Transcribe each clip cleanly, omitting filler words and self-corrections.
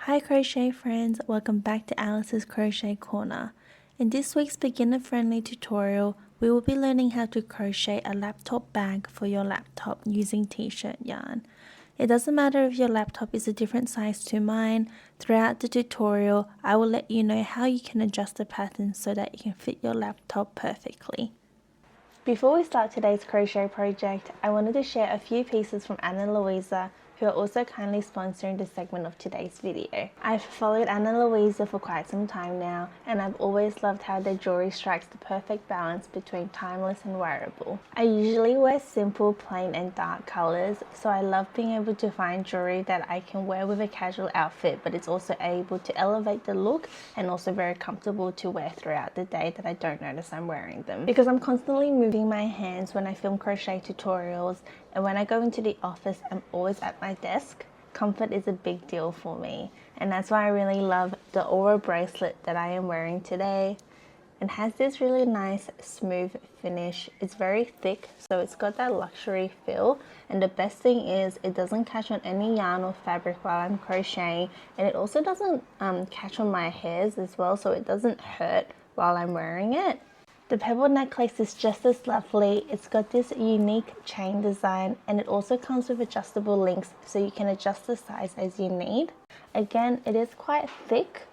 Hi crochet friends, welcome back to Alice's Crochet Corner. In this week's beginner friendly tutorial, we will be learning how to crochet a laptop bag for your laptop using t-shirt yarn. It doesn't matter if your laptop is a different size to mine. Throughout the tutorial, I will let you know how you can adjust the pattern so that it can fit your laptop perfectly. Before we start today's crochet project, I wanted to share a few pieces from Ana Luisa, who are also kindly sponsoring this segment of today's video. I've followed Ana Luisa for quite some time now, and I've always loved how their jewelry strikes the perfect balance between timeless and wearable. I usually wear simple, plain and dark colors, so I love being able to find jewelry that I can wear with a casual outfit, but it's also able to elevate the look and also very comfortable to wear throughout the day that I don't notice I'm wearing them. Because I'm constantly moving my hands when I film crochet tutorials, and when I go into the office, I'm always at my desk. Comfort is a big deal for me, and that's why I really love the Aura bracelet that I am wearing today. It has this really nice smooth finish. It's very thick, so it's got that luxury feel, and the best thing is it doesn't catch on any yarn or fabric while I'm crocheting, and it also doesn't catch on my hairs as well, so it doesn't hurt while I'm wearing it. The pebble necklace is just as lovely. It's got this unique chain design, and it also comes with adjustable links so you can adjust the size as you need. Again, it is quite thick,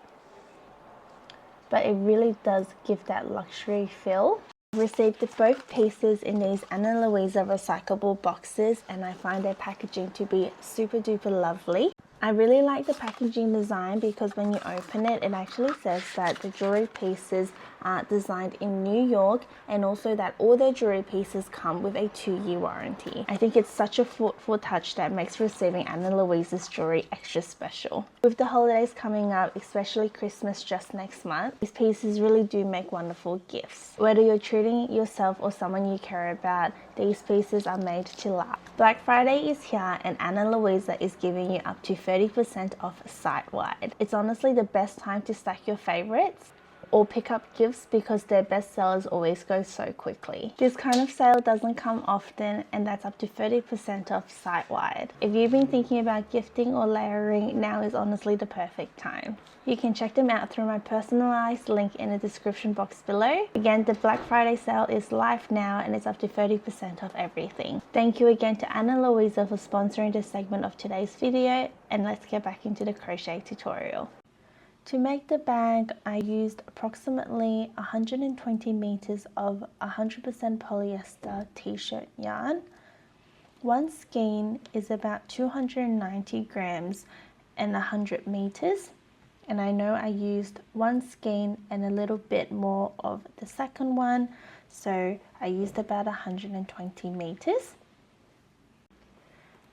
but it really does give that luxury feel. I received both pieces in these Ana Luisa recyclable boxes, and I find their packaging to be super duper lovely. I really like the packaging design because when you open it, it actually says that the jewelry pieces are designed in New York, and also that all their jewelry pieces come with a 2-year warranty. I think it's such a thoughtful touch that makes receiving Ana Luisa's jewelry extra special. With the holidays coming up, especially Christmas just next month, these pieces really do make wonderful gifts. Whether you're treating yourself or someone you care about, these pieces are made to last. Black Friday is here, and Ana Luisa is giving you up to 30% off site-wide. It's honestly the best time to stack your favorites or pick up gifts because their best sellers always go so quickly. This kind of sale doesn't come often, and that's up to 30% off site-wide. If you've been thinking about gifting or layering, now is honestly the perfect time. You can check them out through my personalized link in the description box below. Again, the Black Friday sale is live now, and it's up to 30% off everything. Thank you again to Ana Luisa for sponsoring this segment of today's video, and let's get back into the crochet tutorial. To make the bag, I used approximately 120 meters of 100% polyester t-shirt yarn. One skein is about 290 grams and 100 meters. And I know I used one skein and a little bit more of the second one, so I used about 120 meters.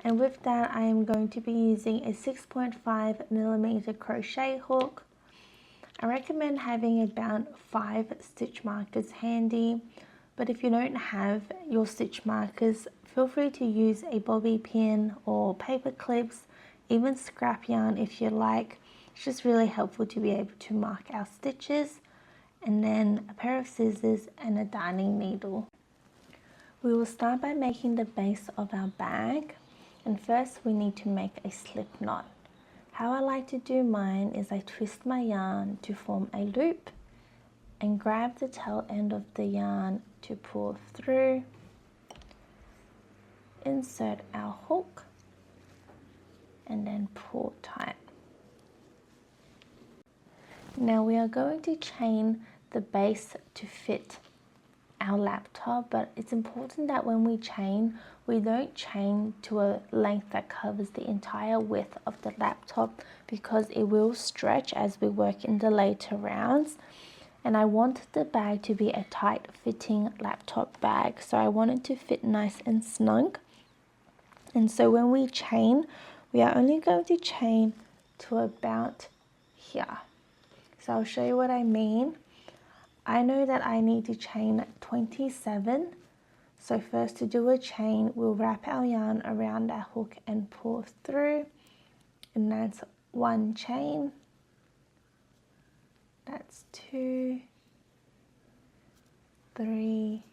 And with that, I am going to be using a 6.5 millimeter crochet hook. I recommend having about 5 stitch markers handy, but if you don't have your stitch markers, feel free to use a bobby pin or paper clips, even scrap yarn if you like. It's just really helpful to be able to mark our stitches, and then a pair of scissors and a darning needle. We will start by making the base of our bag, and first we need to make a slip knot. How I like to do mine is I twist my yarn to form a loop and grab the tail end of the yarn to pull through, insert our hook, and then pull tight. Now we are going to chain the base to fit our laptop, but it's important that when we chain, we don't chain to a length that covers the entire width of the laptop, because it will stretch as we work in the later rounds. And I want the bag to be a tight fitting laptop bag, so I want it to fit nice and snug. And so when we chain, we are only going to chain to about here. So I'll show you what I mean. I know that I need to chain 27. So first, to do a chain, we'll wrap our yarn around our hook and pull through, and that's 1 chain, that's 2, 3,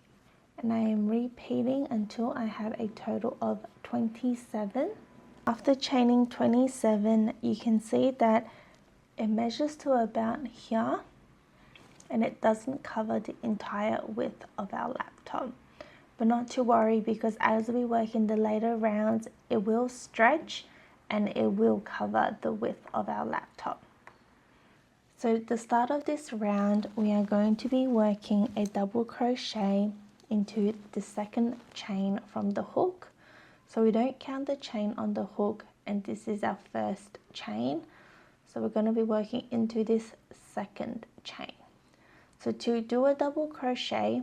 and I am repeating until I have a total of 27. After chaining 27, you can see that it measures to about here, and it doesn't cover the entire width of our laptop. But not to worry, because as we work in the later rounds, it will stretch and it will cover the width of our laptop. So at the start of this round, we are going to be working a double crochet into the second chain from the hook. So we don't count the chain on the hook, and this is our first chain. So we're going to be working into this second chain. So to do a double crochet,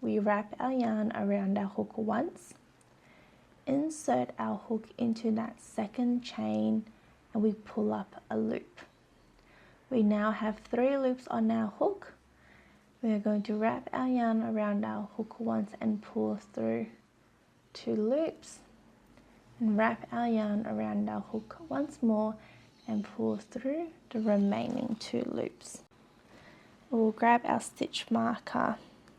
we wrap our yarn around our hook once, insert our hook into that second chain, and we pull up a loop. We now have 3 loops on our hook. We are going to wrap our yarn around our hook once and pull through 2 loops, and wrap our yarn around our hook once more and pull through the remaining 2 loops. We'll grab our stitch marker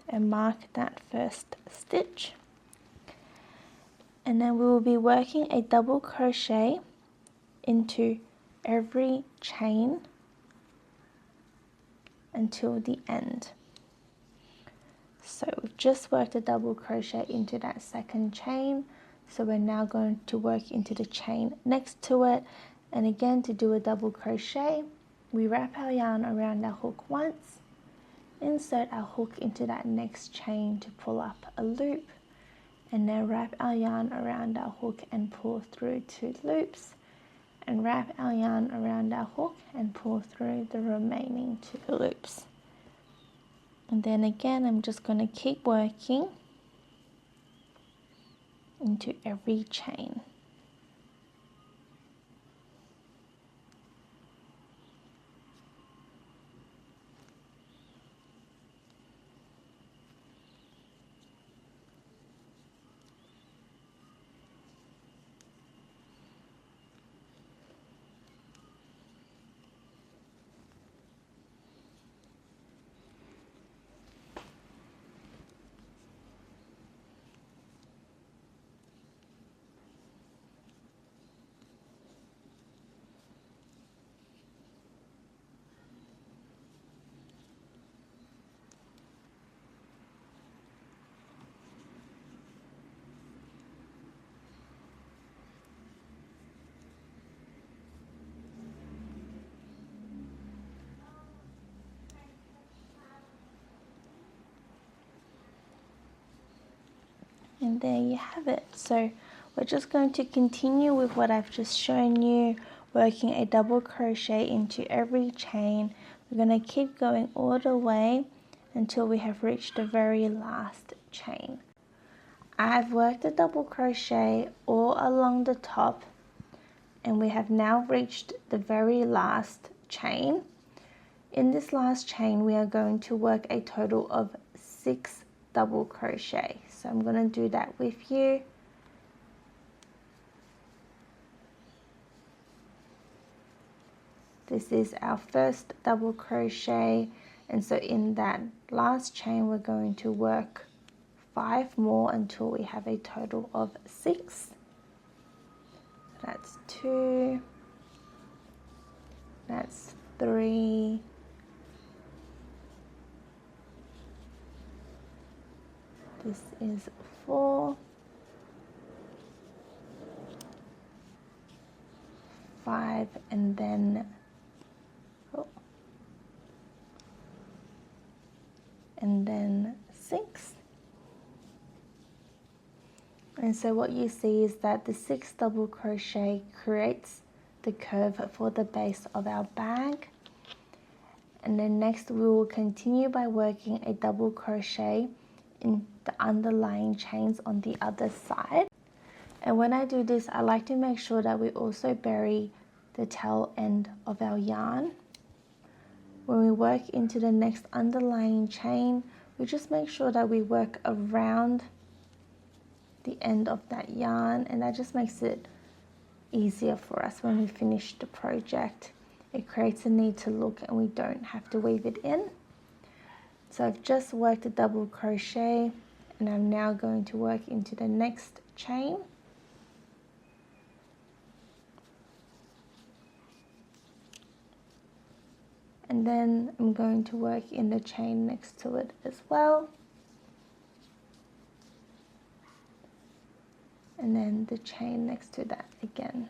and mark that first stitch, and then we will be working a double crochet into every chain until the end. So we've just worked a double crochet into that second chain, so we're now going to work into the chain next to it. And again, to do a double crochet, we wrap our yarn around our hook once, insert our hook into that next chain to pull up a loop, and then wrap our yarn around our hook and pull through 2 loops, and wrap our yarn around our hook and pull through the remaining 2 loops. And then again, I'm just going to keep working into every chain. And there you have it. So we're just going to continue with what I've just shown you, working a double crochet into every chain. We're going to keep going all the way until we have reached the very last chain. I've worked a double crochet all along the top, and we have now reached the very last chain. In this last chain, we are going to work a total of 6 double crochet. So I'm going to do that with you. This is our first double crochet, and so in that last chain we're going to work 5 more until we have a total of 6. That's 2, that's 3, this is 4, 5, and then and then 6. And so what you see is that the 6th double crochet creates the curve for the base of our bag. And then next we will continue by working a double crochet in the underlying chains on the other side. And when I do this, I like to make sure that we also bury the tail end of our yarn. When we work into the next underlying chain, we just make sure that we work around the end of that yarn, and that just makes it easier for us when we finish the project. It creates a neater look and we don't have to weave it in. So I've just worked a double crochet, and I'm now going to work into the next chain. And then I'm going to work in the chain next to it as well. And then the chain next to that again.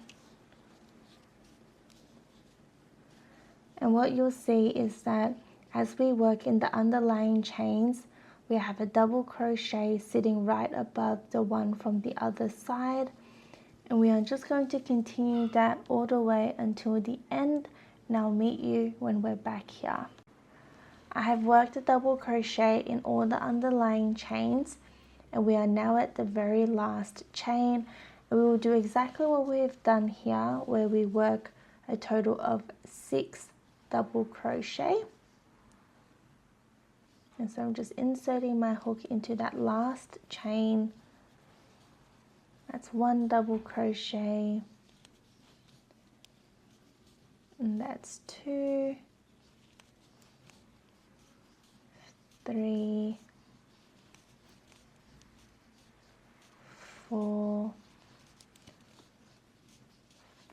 And what you'll see is that as we work in the underlying chains, we have a double crochet sitting right above the one from the other side. And we are just going to continue that all the way until the end. And I'll meet you when we're back here. I have worked a double crochet in all the underlying chains, and we are now at the very last chain. And we will do exactly what we've done here, where we work a total of 6 double crochet. And so I'm just inserting my hook into that last chain. That's 1 double crochet, and that's 2, 3, 4,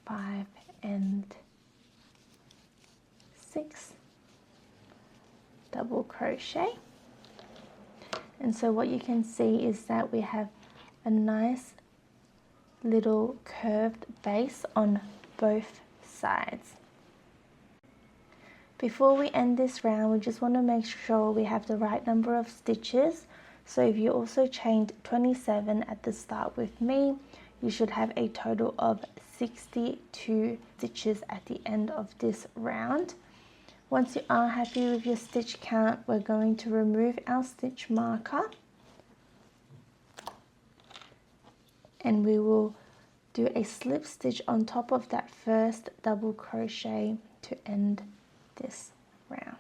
5, and 6 double crochet. And so what you can see is that we have a nice little curved base on both sides. Before we end this round, we just want to make sure we have the right number of stitches. So if you also chained 27 at the start with me, you should have a total of 62 stitches at the end of this round. Once you are happy with your stitch count, we're going to remove our stitch marker, and we will do a slip stitch on top of that first double crochet to end this round.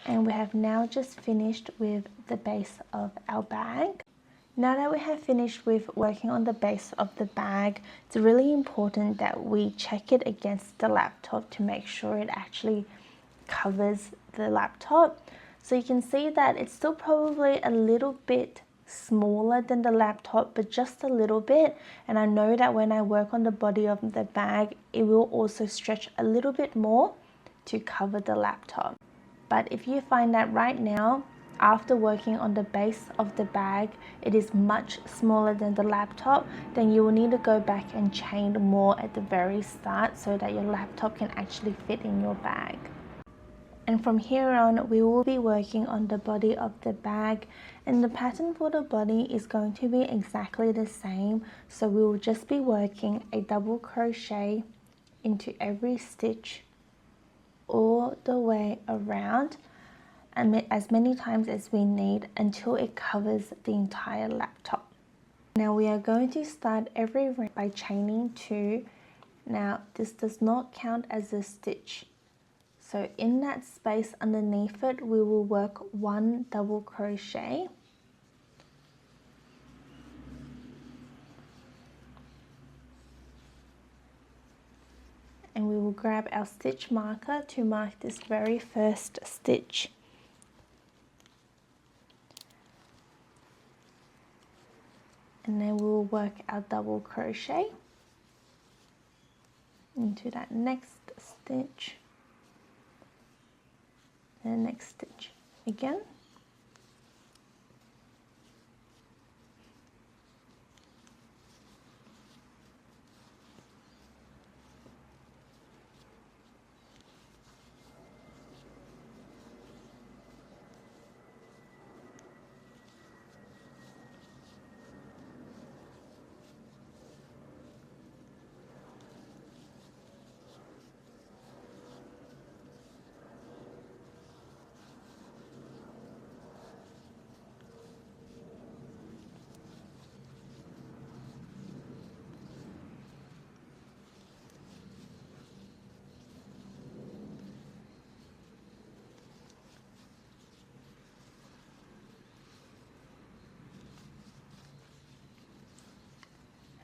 And we have now just finished with the base of our bag. Now that we have finished with working on the base of the bag, it's really important that we check it against the laptop to make sure it actually covers the laptop. So you can see that it's still probably a little bit smaller than the laptop, but just a little bit. And I know that when I work on the body of the bag, it will also stretch a little bit more to cover the laptop. But if you find that right now, after working on the base of the bag, it is much smaller than the laptop, then you will need to go back and chain more at the very start so that your laptop can actually fit in your bag. And from here on, we will be working on the body of the bag, and the pattern for the body is going to be exactly the same. So we will just be working a double crochet into every stitch all the way around, and as many times as we need until it covers the entire laptop. Now we are going to start every round by chaining 2. Now this does not count as a stitch. So in that space underneath it, we will work 1 double crochet. And we will grab our stitch marker to mark this very first stitch. And then we will work our double crochet into that next stitch, and the next stitch again.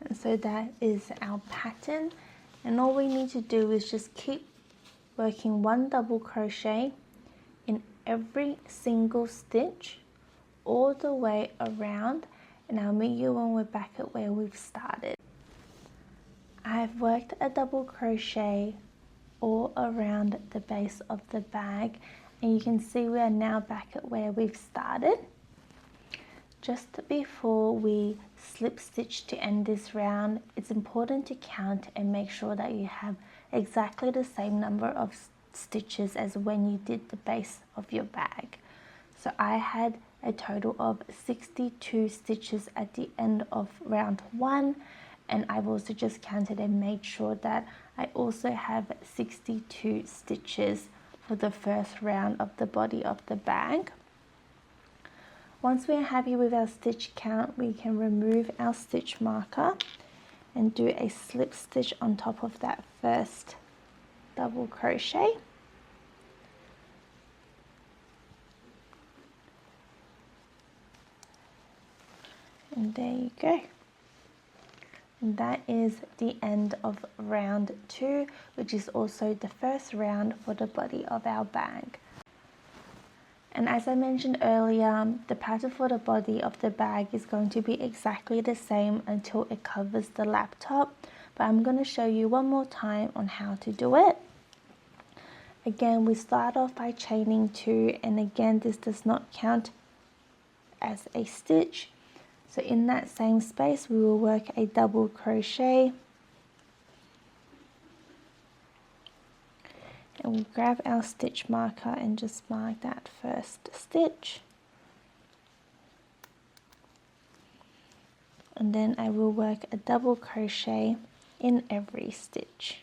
And so that is our pattern, and all we need to do is just keep working 1 double crochet in every single stitch all the way around, and I'll meet you when we're back at where we've started. I've worked a double crochet all around the base of the bag, and you can see we are now back at where we've started. Just before we slip stitch to end this round, it's important to count and make sure that you have exactly the same number of stitches as when you did the base of your bag. So I had a total of 62 stitches at the end of round 1, and I've also just counted and made sure that I also have 62 stitches for the first round of the body of the bag. Once we're happy with our stitch count, we can remove our stitch marker and do a slip stitch on top of that first double crochet. And there you go. And that is the end of round 2, which is also the first round for the body of our bag. And as I mentioned earlier, the pattern for the body of the bag is going to be exactly the same until it covers the laptop, but I'm going to show you one more time on how to do it. Again, we start off by chaining 2, and again this does not count as a stitch. So in that same space we will work a double crochet, and we grab our stitch marker and just mark that first stitch, and then I will work a double crochet in every stitch.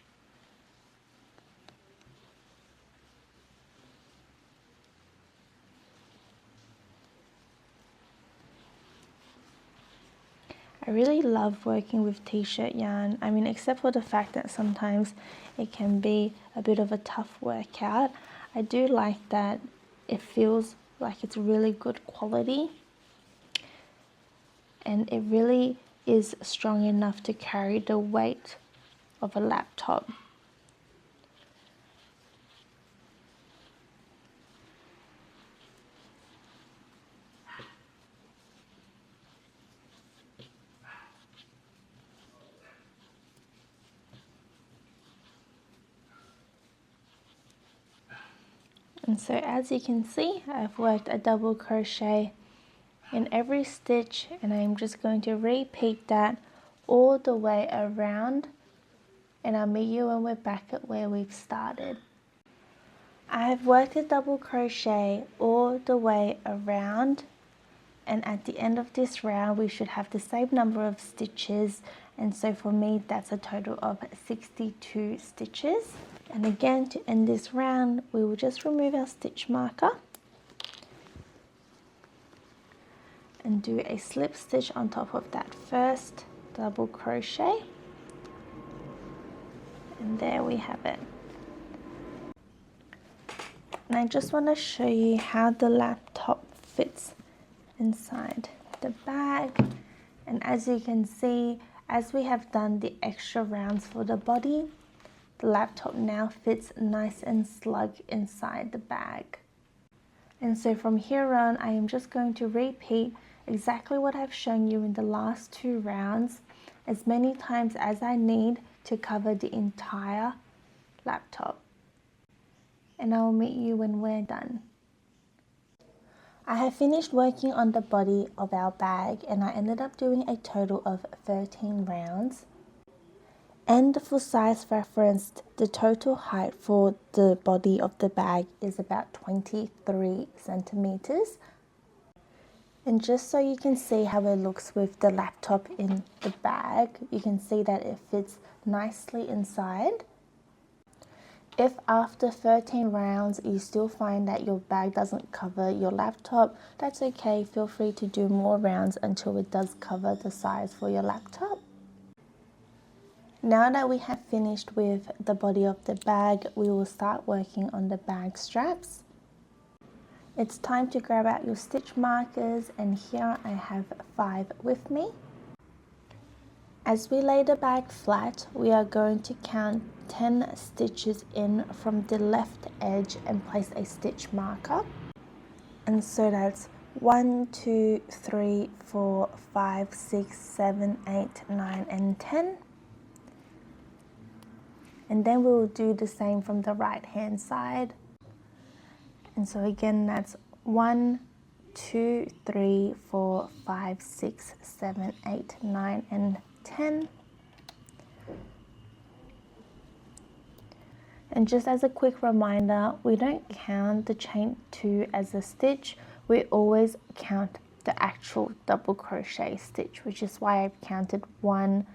I really love working with t-shirt yarn. I mean, except for the fact that sometimes it can be a bit of a tough workout, I do like that it feels like it's really good quality, and it really is strong enough to carry the weight of a laptop. And so as you can see, I've worked a double crochet in every stitch, and I'm just going to repeat that all the way around, and I'll meet you when we're back at where we've started. I have worked a double crochet all the way around, and at the end of this round we should have the same number of stitches, and so for me that's a total of 62 stitches. And again, to end this round we will just remove our stitch marker and do a slip stitch on top of that first double crochet, and there we have it. And I just want to show you how the laptop fits inside the bag. And as you can see, as we have done the extra rounds for the body, the laptop now fits nice and snug inside the bag. And so from here on, I am just going to repeat exactly what I've shown you in the last 2 rounds as many times as I need to cover the entire laptop. And I will meet you when we're done. I have finished working on the body of our bag, and I ended up doing a total of 13 rounds. And for size reference, the total height for the body of the bag is about 23 centimeters. And just so you can see how it looks with the laptop in the bag, you can see that it fits nicely inside. If after 13 rounds you still find that your bag doesn't cover your laptop, that's okay. Feel free to do more rounds until it does cover the size for your laptop. Now that we have finished with the body of the bag, we will start working on the bag straps. It's time to grab out your stitch markers, and here I have 5 with me. As we lay the bag flat, we are going to count 10 stitches in from the left edge and place a stitch marker. And so that's 1, 2, 3, 4, 5, 6, 7, 8, 9, and 10. And then we will do the same from the right hand side. And so again, that's 1, 2, 3, 4, 5, 6, 7, 8, 9, and 10. And just as a quick reminder, we don't count the chain 2 as a stitch. We always count the actual double crochet stitch, which is why I've counted 1,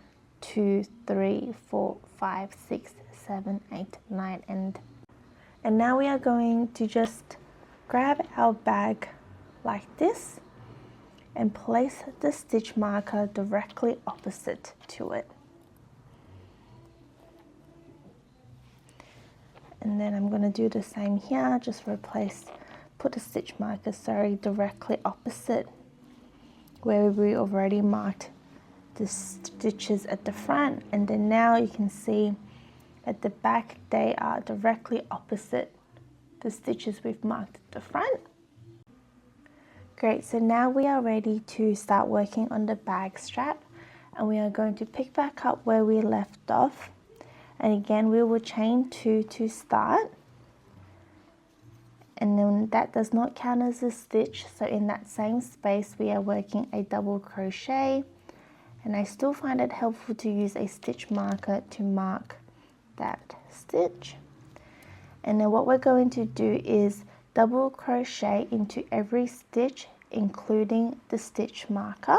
2, 3, 4, 5, 6, 7, 8, 9, and now we are going to just grab our bag like this and place the stitch marker directly opposite to it. And then I'm going to do the same here, just put a stitch marker, directly opposite where we already marked the stitches at the front. And then now you can see at the back, they are directly opposite the stitches we've marked at the front. Great, so now we are ready to start working on the bag strap, and we are going to pick back up where we left off. And again, we will chain 2 to start, and then that does not count as a stitch, so in that same space we are working a double crochet. And I still find it helpful to use a stitch marker to mark that stitch. And then what we're going to do is double crochet into every stitch, including the stitch marker.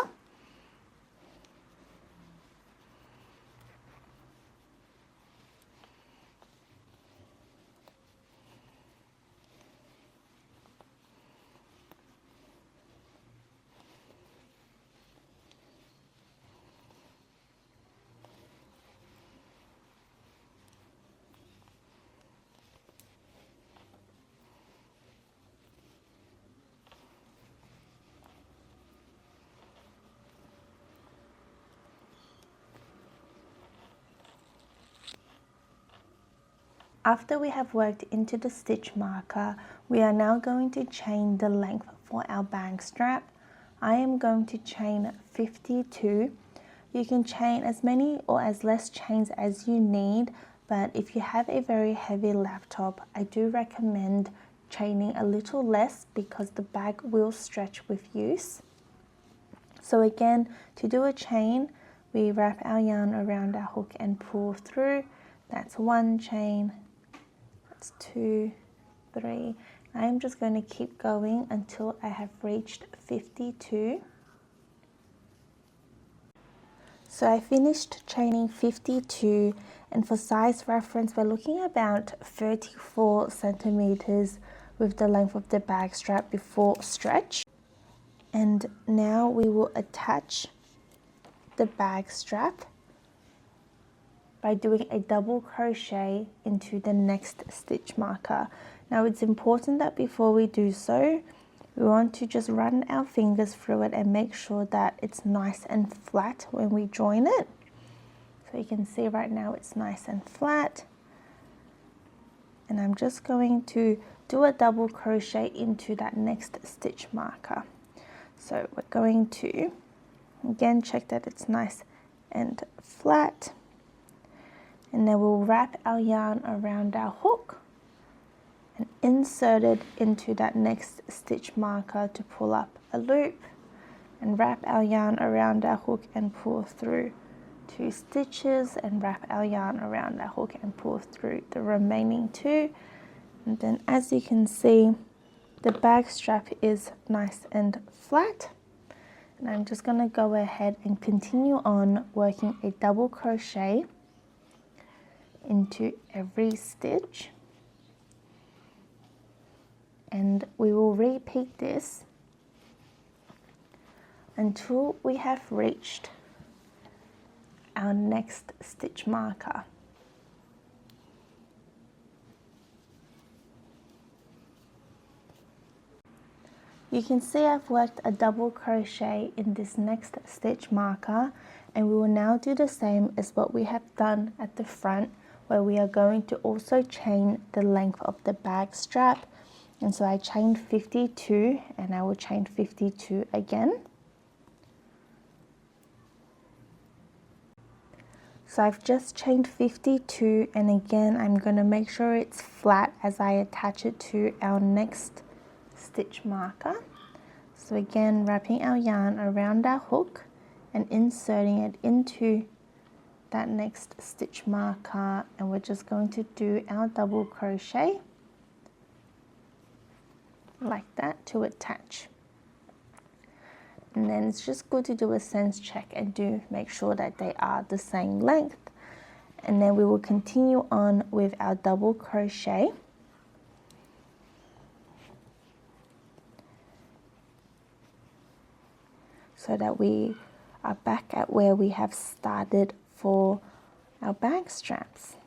After we have worked into the stitch marker, we are now going to chain the length for our bag strap. I am going to chain 52. You can chain as many or as less chains as you need, but if you have a very heavy laptop, I do recommend chaining a little less because the bag will stretch with use. So again, to do a chain, we wrap our yarn around our hook and pull through. That's 1 chain. 2, 3. I am just going to keep going until I have reached 52. So I finished chaining 52, and for size reference, we're looking at about 34 centimeters with the length of the bag strap before stretch. And now we will attach the bag strap by doing a double crochet into the next stitch marker. Now it's important that before we do so, we want to just run our fingers through it and make sure that it's nice and flat when we join it. So you can see right now it's nice and flat. And I'm just going to do a double crochet into that next stitch marker. So we're going to, again, check that it's nice and flat. And then we'll wrap our yarn around our hook and insert it into that next stitch marker to pull up a loop, and wrap our yarn around our hook and pull through 2 stitches, and wrap our yarn around our hook and pull through the remaining 2. And then as you can see, the bag strap is nice and flat. And I'm just going to go ahead and continue on working a double crochet into every stitch, and we will repeat this until we have reached our next stitch marker. You can see I've worked a double crochet in this next stitch marker, and we will now do the same as what we have done at the front, where we are going to also chain the length of the bag strap. And so I chained 52, and I will chain 52 again. So I've just chained 52, and again I'm going to make sure it's flat as I attach it to our next stitch marker. So again, wrapping our yarn around our hook and inserting it into that next stitch marker, and we're just going to do our double crochet like that to attach. And then it's just good to do a sense check and do make sure that they are the same length. And then we will continue on with our double crochet. So that we are back at where we have started for our bag straps.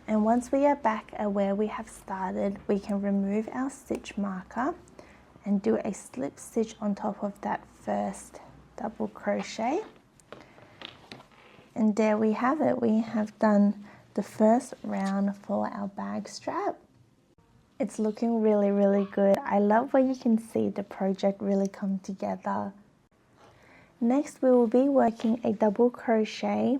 And once we are back at where we have started, we can remove our stitch marker and do a slip stitch on top of that first double crochet. And there we have it. We have done the first round for our bag strap. It's looking really, really good. I love when you can see the project really come together. Next, we will be working a double crochet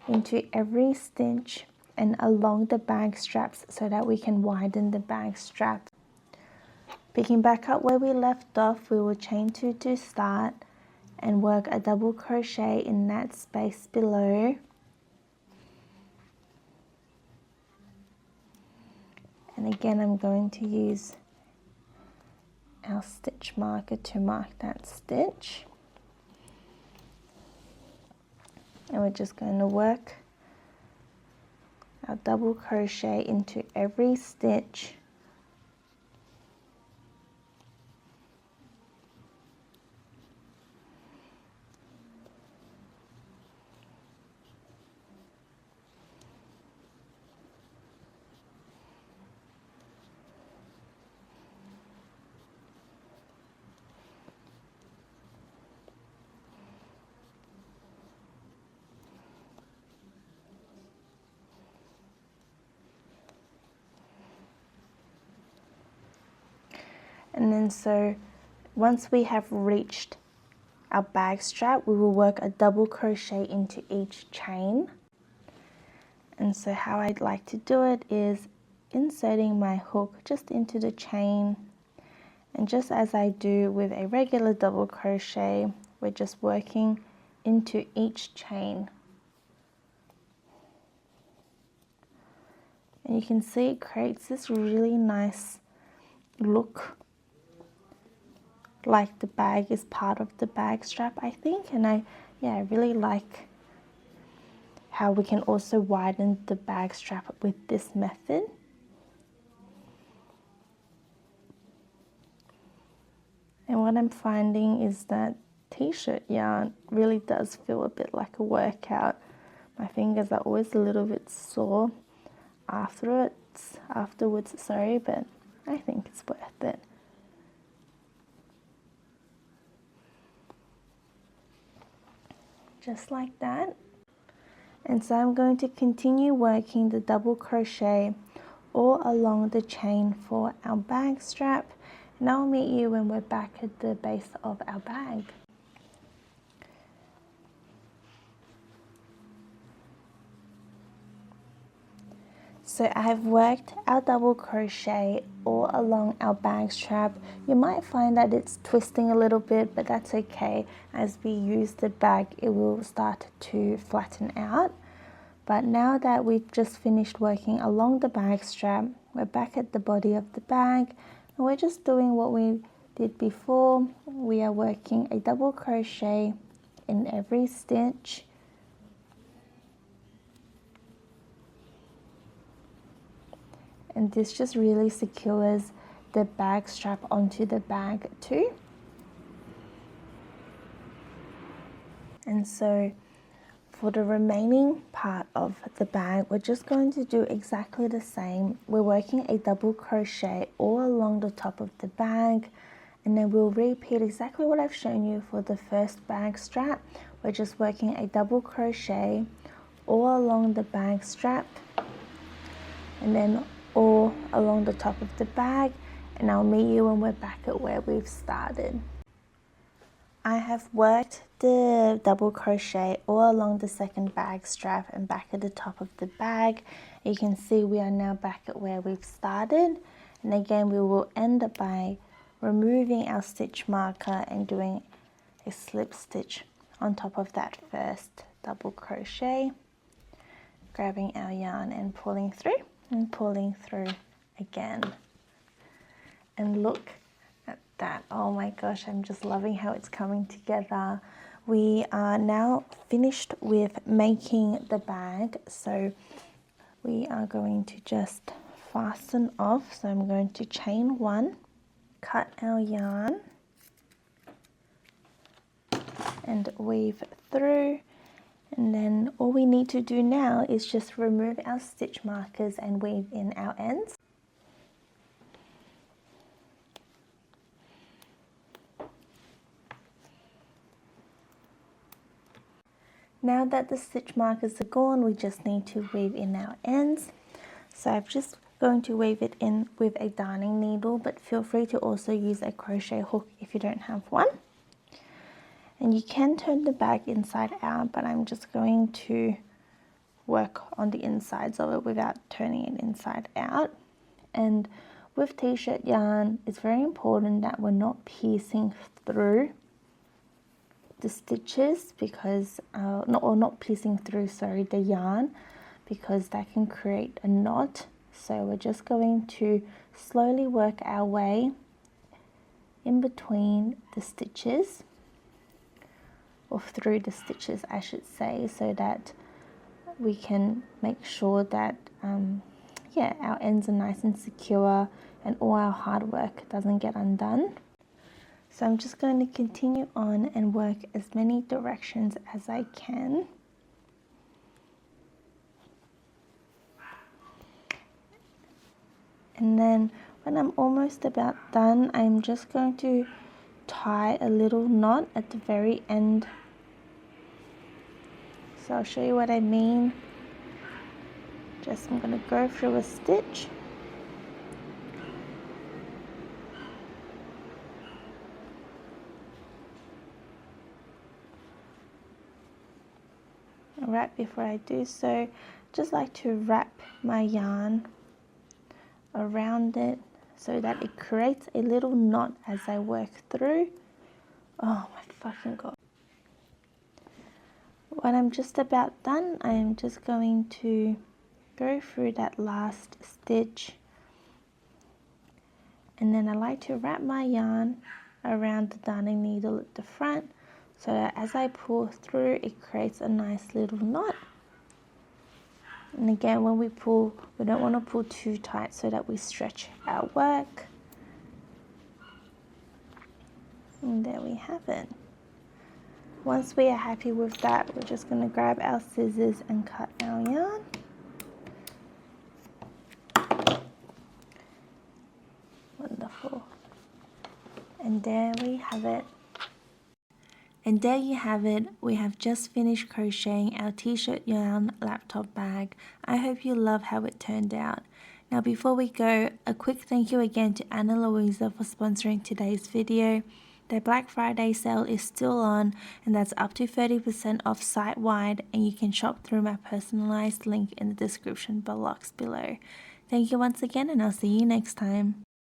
into every stitch and along the bag straps so that we can widen the bag strap. Picking back up where we left off, we will chain 2 to start and work a double crochet in that space below. And again, I'm going to use our stitch marker to mark that stitch. And we're just going to work our double crochet into every stitch. And then so once we have reached our bag strap, we will work a double crochet into each chain. And so how I'd like to do it is inserting my hook just into the chain, and just as I do with a regular double crochet, we're just working into each chain. And you can see it creates this really nice look, like the bag is part of the bag strap, I think. And I really like how we can also widen the bag strap with this method. And what I'm finding is that t-shirt yarn really does feel a bit like a workout. My fingers are always a little bit sore afterwards, but I think it's worth it. Just like that. And so I'm going to continue working the double crochet all along the chain for our bag strap, and I'll meet you when we're back at the base of our bag. So I've worked our double crochet all along our bag strap. You might find that it's twisting a little bit, but that's okay. As we use the bag, it will start to flatten out. But now that we've just finished working along the bag strap, we're back at the body of the bag, and we're just doing what we did before. We are working a double crochet in every stitch. And this just really secures the bag strap onto the bag too. And so for the remaining part of the bag, we're just going to do exactly the same. We're working a double crochet all along the top of the bag, and then we'll repeat exactly what I've shown you for the first bag strap. We're just working a double crochet all along the bag strap, and then all along the top of the bag, and I'll meet you when we're back at where we've started. I have worked the double crochet all along the second bag strap and back at the top of the bag. You can see we are now back at where we've started, and again we will end by removing our stitch marker and doing a slip stitch on top of that first double crochet, grabbing our yarn and pulling through again. And look at that. Oh my gosh, I'm just loving how it's coming together. We are now finished with making the bag, so we are going to just fasten off. So I'm going to chain one, cut our yarn and weave through, and then all we need to do now is just remove our stitch markers and weave in our ends. Now that the stitch markers are gone, we just need to weave in our ends. So I'm just going to weave it in with a darning needle, but feel free to also use a crochet hook if you don't have one. And you can turn the bag inside out, but I'm just going to work on the insides of it without turning it inside out. And with t-shirt yarn, it's very important that we're not piercing through the stitches, because not piercing through, sorry, the yarn, because that can create a knot. So we're just going to slowly work our way in between the stitches, or through the stitches I should say, so that we can make sure that our ends are nice and secure and all our hard work doesn't get undone. So I'm just going to continue on and work as many directions as I can. And then when I'm almost about done, I'm just going to tie a little knot at the very end. So I'll show you what I mean. I'm going to go through a stitch. Right before I do so, just like to wrap my yarn around it so that it creates a little knot as I work through. Oh my fucking god. When I'm just about done, I am just going to go through that last stitch, and then I like to wrap my yarn around the darning needle at the front, so that as I pull through, it creates a nice little knot. And again, when we pull, we don't want to pull too tight so that we stretch our work. And there we have it. Once we are happy with that, we're just going to grab our scissors and cut our yarn. Wonderful. And there we have it. And there you have it. We have just finished crocheting our t-shirt yarn laptop bag. I hope you love how it turned out. Now before we go, a quick thank you again to Ana Luisa for sponsoring today's video. Their Black Friday sale is still on, and that's up to 30% off site-wide, and you can shop through my personalized link in the description box below. Thank you once again, and I'll see you next time.